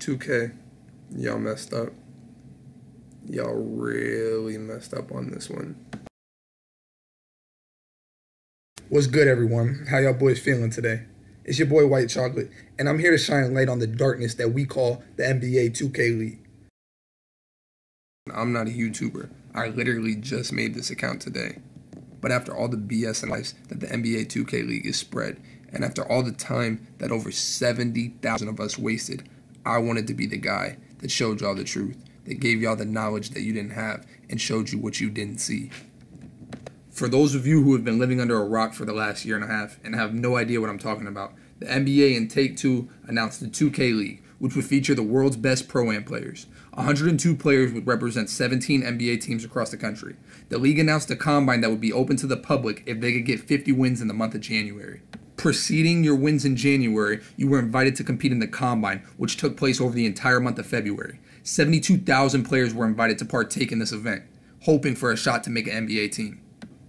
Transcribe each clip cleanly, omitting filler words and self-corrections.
2K, y'all messed up. Y'all really messed up on this one. What's good, everyone? How y'all boys feeling today? It's your boy White Chocolate, and I'm here to shine light on the darkness that we call the NBA 2K League. I'm not a YouTuber. I literally just made this account today. But after all the BS and lies that the NBA 2K League is spread, and after all the time that over 70,000 of us wasted, I wanted to be the guy that showed y'all the truth, that gave y'all the knowledge that you didn't have, and showed you what you didn't see. For those of you who have been living under a rock for the last year and a half and have no idea what I'm talking about, the NBA and Take-Two announced the 2K League, which would feature the world's best Pro-Am players. 102 players would represent 17 NBA teams across the country. The league announced a combine that would be open to the public if they could get 50 wins in the month of January. Preceding your wins in January, you were invited to compete in the combine, which took place over the entire month of February. 72,000 players were invited to partake in this event, hoping for a shot to make an NBA team.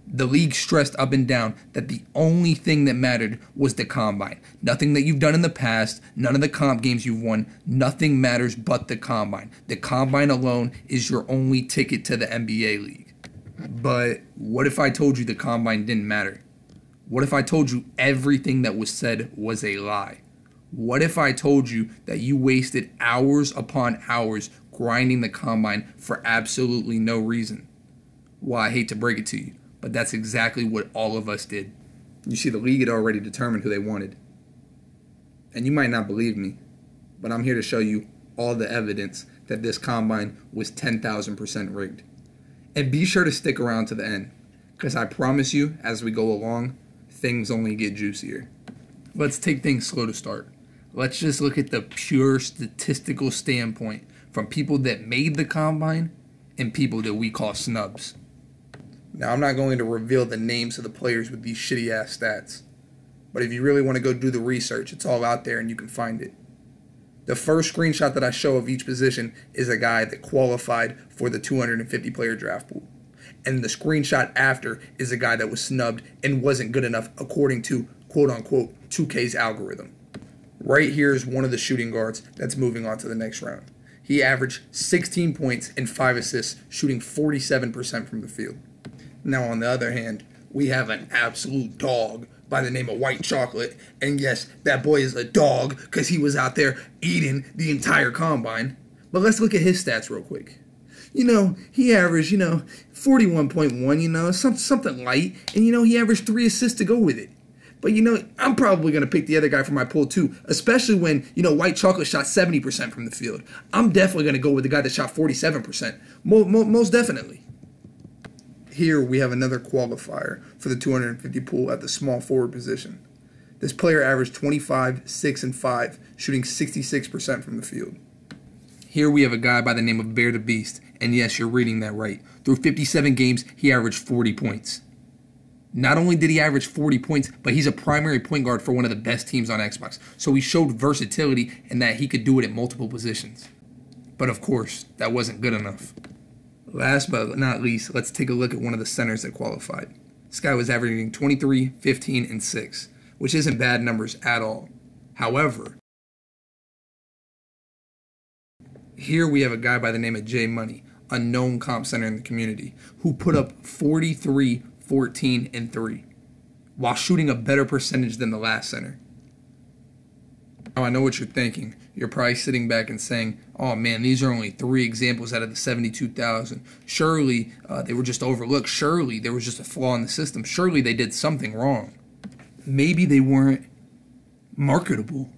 The league stressed up and down that the only thing that mattered was the combine. Nothing that you've done in the past, none of the comp games you've won, nothing matters but the combine. The combine alone is your only ticket to the NBA league. But what if I told you the combine didn't matter? What if I told you everything that was said was a lie? What if I told you that you wasted hours upon hours grinding the combine for absolutely no reason? Well, I hate to break it to you, but that's exactly what all of us did. You see, the league had already determined who they wanted. And you might not believe me, but I'm here to show you all the evidence that this combine was 10,000% rigged. And be sure to stick around to the end, because I promise you, as we go along, things only get juicier. Let's take things slow to start. Let's just look at the pure statistical standpoint from people that made the combine and people that we call snubs. Now, I'm not going to reveal the names of the players with these shitty-ass stats. But if you really want to go do the research, it's all out there and you can find it. The first screenshot that I show of each position is a guy that qualified for the 250-player draft pool. And the screenshot after is a guy that was snubbed and wasn't good enough according to, quote-unquote, 2K's algorithm. Right here is one of the shooting guards that's moving on to the next round. He averaged 16 points and 5 assists, shooting 47% from the field. Now, on the other hand, we have an absolute dog by the name of White Chocolate. And yes, that boy is a dog because he was out there eating the entire combine. But let's look at his stats real quick. He averaged, 41.1, something light. And, he averaged 3 assists to go with it. But, I'm probably going to pick the other guy from my pool, too. Especially when, White Chocolate shot 70% from the field. I'm definitely going to go with the guy that shot 47%. Most definitely. Here we have another qualifier for the 250 pool at the small forward position. This player averaged 25, 6, and 5, shooting 66% from the field. Here we have a guy by the name of Bear the Beast, and yes, you're reading that right. Through 57 games, he averaged 40 points. Not only did he average 40 points, but he's a primary point guard for one of the best teams on Xbox, so he showed versatility in that he could do it at multiple positions. But of course, that wasn't good enough. Last but not least, let's take a look at one of the centers that qualified. This guy was averaging 23, 15, and 6, which isn't bad numbers at all. However, here we have a guy by the name of J Money, a known comp center in the community, who put up 43, 14, and 3, while shooting a better percentage than the last center. Now, I know what you're thinking. You're probably sitting back and saying, oh man, these are only 3 examples out of the 72,000. Surely they were just overlooked. Surely there was just a flaw in the system. Surely they did something wrong. Maybe they weren't marketable.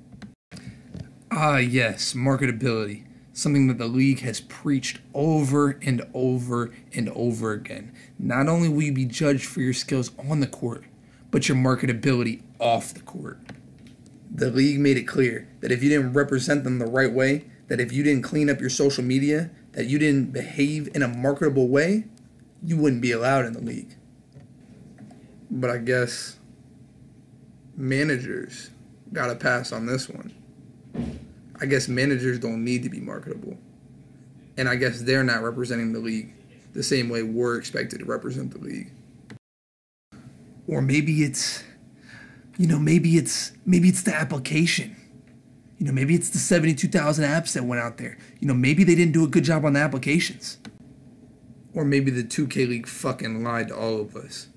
Ah yes, marketability. Something that the league has preached over and over and over again. Not only will you be judged for your skills on the court, but your marketability off the court. The league made it clear that if you didn't represent them the right way, that if you didn't clean up your social media, that you didn't behave in a marketable way, you wouldn't be allowed in the league. But I guess managers got a pass on this one. I guess managers don't need to be marketable. And I guess they're not representing the league the same way we're expected to represent the league. Or maybe it's maybe it's the application. You know, maybe it's the 72,000 apps that went out there. You know, maybe they didn't do a good job on the applications. Or maybe the 2K League fucking lied to all of us.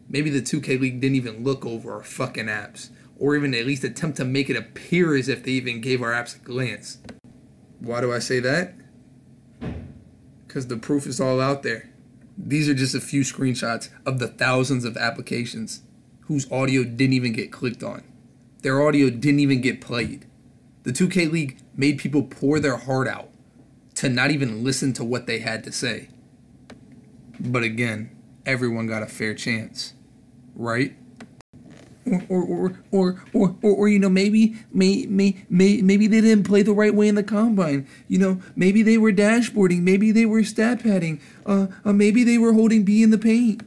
Maybe the 2K League didn't even look over our fucking apps, or even at least attempt to make it appear as if they even gave our apps a glance. Why do I say that? Because the proof is all out there. These are just a few screenshots of the thousands of applications whose audio didn't even get clicked on. Their audio didn't even get played. The 2K League made people pour their heart out to not even listen to what they had to say. But again, everyone got a fair chance, right? Or you know, maybe they didn't play the right way in the combine. You know, maybe they were dashboarding, maybe they were stat padding, maybe they were holding B in the paint.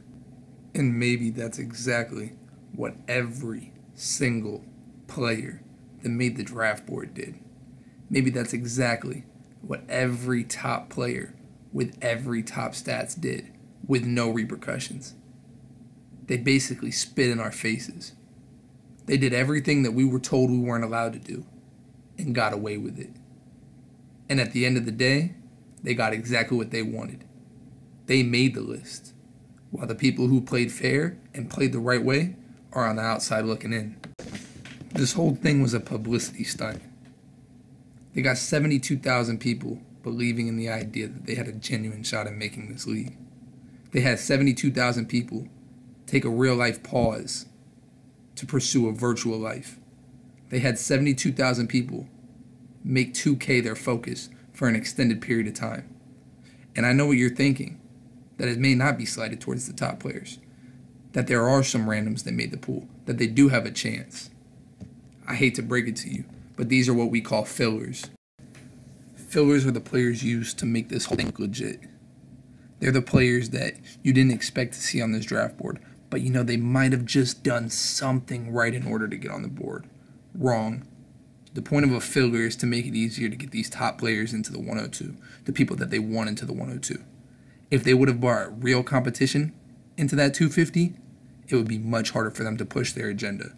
And maybe that's exactly what every single player that made the draft board did. Maybe that's exactly what every top player with every top stats did, with no repercussions. They basically spit in our faces. They did everything that we were told we weren't allowed to do and got away with it. And at the end of the day, they got exactly what they wanted. They made the list, while the people who played fair and played the right way are on the outside looking in. This whole thing was a publicity stunt. They got 72,000 people believing in the idea that they had a genuine shot at making this league. They had 72,000 people take a real-life pause to pursue a virtual life. They had 72,000 people make 2K their focus for an extended period of time. And I know what you're thinking, that it may not be slighted towards the top players, that there are some randoms that made the pool, that they do have a chance. I hate to break it to you, but these are what we call fillers. Fillers are the players used to make this whole thing legit. They're the players that you didn't expect to see on this draft board, but you know they might have just done something right in order to get on the board. Wrong. The point of a filler is to make it easier to get these top players into the 102, the people that they want into the 102. If they would have brought real competition into that 250, it would be much harder for them to push their agenda.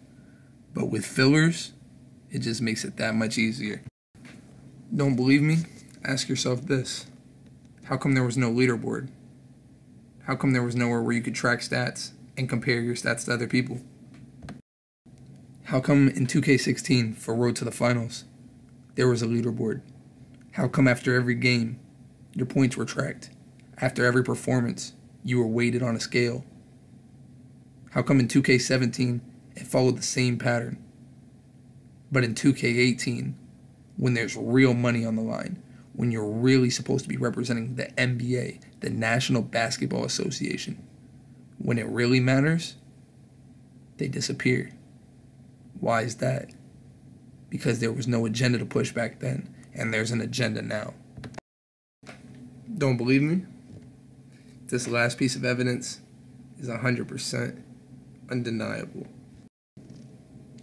But with fillers, it just makes it that much easier. Don't believe me? Ask yourself this. How come there was no leaderboard? How come there was nowhere where you could track stats and compare your stats to other people? How come in 2K16 for Road to the Finals, there was a leaderboard? How come after every game, your points were tracked? After every performance, you were weighted on a scale? How come in 2K17, it followed the same pattern? But in 2K18, when there's real money on the line, when you're really supposed to be representing the NBA, the National Basketball Association, when it really matters, they disappear. Why is that? Because there was no agenda to push back then, and there's an agenda now. Don't believe me? This last piece of evidence is 100% undeniable.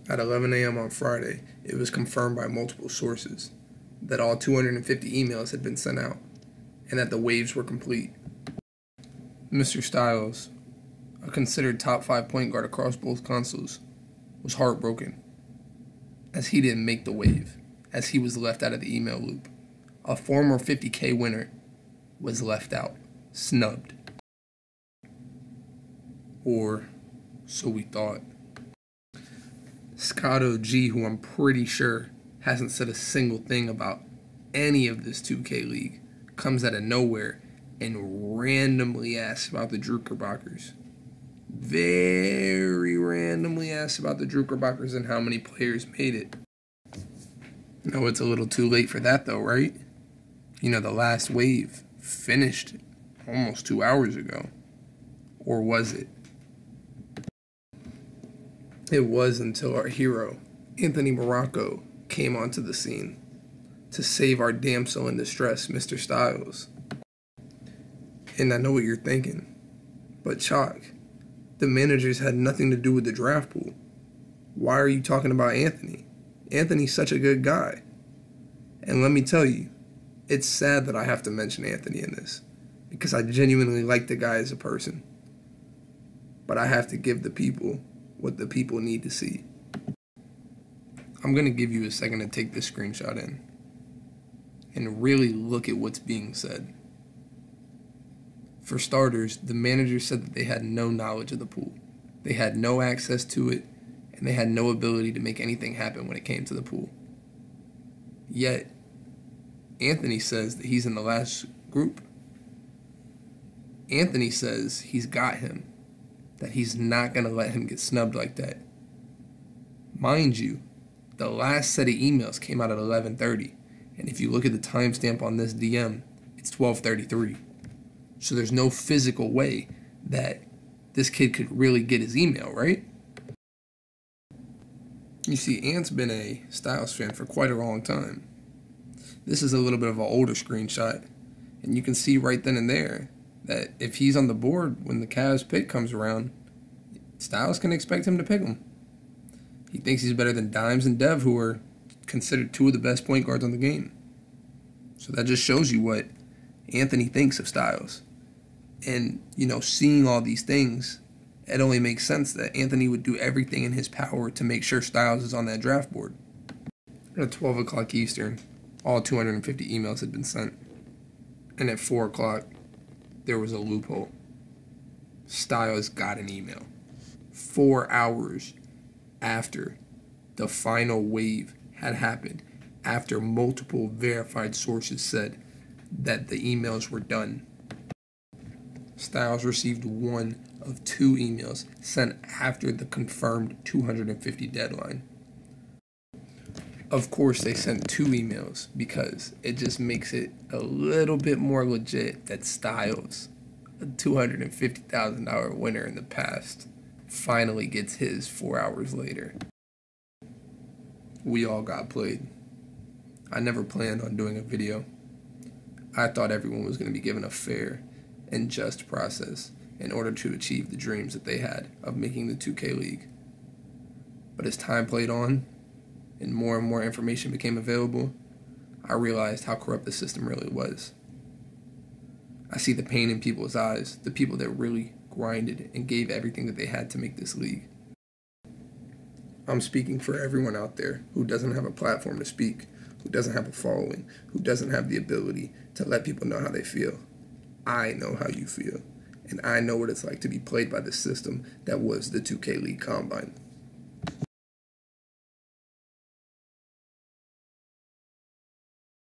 At 11 a.m. on Friday, it was confirmed by multiple sources that all 250 emails had been sent out and that the waves were complete. Mr. Styles, a considered top 5 point guard across both consoles, was heartbroken as he didn't make the wave, as he was left out of the email loop. A former 50K winner was left out, snubbed. Or so we thought. Scott OG, who I'm pretty sure hasn't said a single thing about any of this 2K League, comes out of nowhere and randomly asks about the Druckerbackers. Very randomly asks about the Druckerbackers and how many players made it. No, it's a little too late for that though, right? You know, the last wave finished almost 2 hours ago. Or was it? It was until our hero, Anthony Morocco, came onto the scene to save our damsel in distress, Mr. Styles. And I know what you're thinking, but Choc, the managers had nothing to do with the draft pool. Why are you talking about Anthony? Anthony's such a good guy. And let me tell you, it's sad that I have to mention Anthony in this, because I genuinely like the guy as a person. But I have to give the people what the people need to see. I'm going to give you a second to take this screenshot in and really look at what's being said. For starters, the manager said that they had no knowledge of the pool. They had no access to it, and they had no ability to make anything happen when it came to the pool. Yet, Anthony says that he's in the last group. Anthony says he's got him, that he's not going to let him get snubbed like that. Mind you, the last set of emails came out at 11:30, and if you look at the timestamp on this DM, it's 12:33. So there's no physical way that this kid could really get his email, right? You see, Ant's been a Styles fan for quite a long time. This is a little bit of an older screenshot, and you can see right then and there that if he's on the board when the Cavs pick comes around, Styles can expect him to pick him. He thinks he's better than Dimes and Dev, who are considered two of the best point guards on the game. So that just shows you what Anthony thinks of Styles. And, seeing all these things, it only makes sense that Anthony would do everything in his power to make sure Styles is on that draft board. At 12 o'clock Eastern, all 250 emails had been sent. And at 4 o'clock, there was a loophole. Styles got an email 4 hours after the final wave had happened, after multiple verified sources said that the emails were done. Styles received one of 2 emails sent after the confirmed 250 deadline. Of course, they sent 2 emails because it just makes it a little bit more legit that Styles, a $250,000 winner in the past, finally gets his 4 hours later. We all got played. I never planned on doing a video. I thought everyone was going to be given a fair and just process in order to achieve the dreams that they had of making the 2K League. But as time played on and more information became available, I realized how corrupt the system really was. I see the pain in people's eyes, the people that really grinded and gave everything that they had to make this league. I'm speaking for everyone out there who doesn't have a platform to speak, who doesn't have a following, who doesn't have the ability to let people know how they feel. I know how you feel, and I know what it's like to be played by the system that was the 2K League Combine.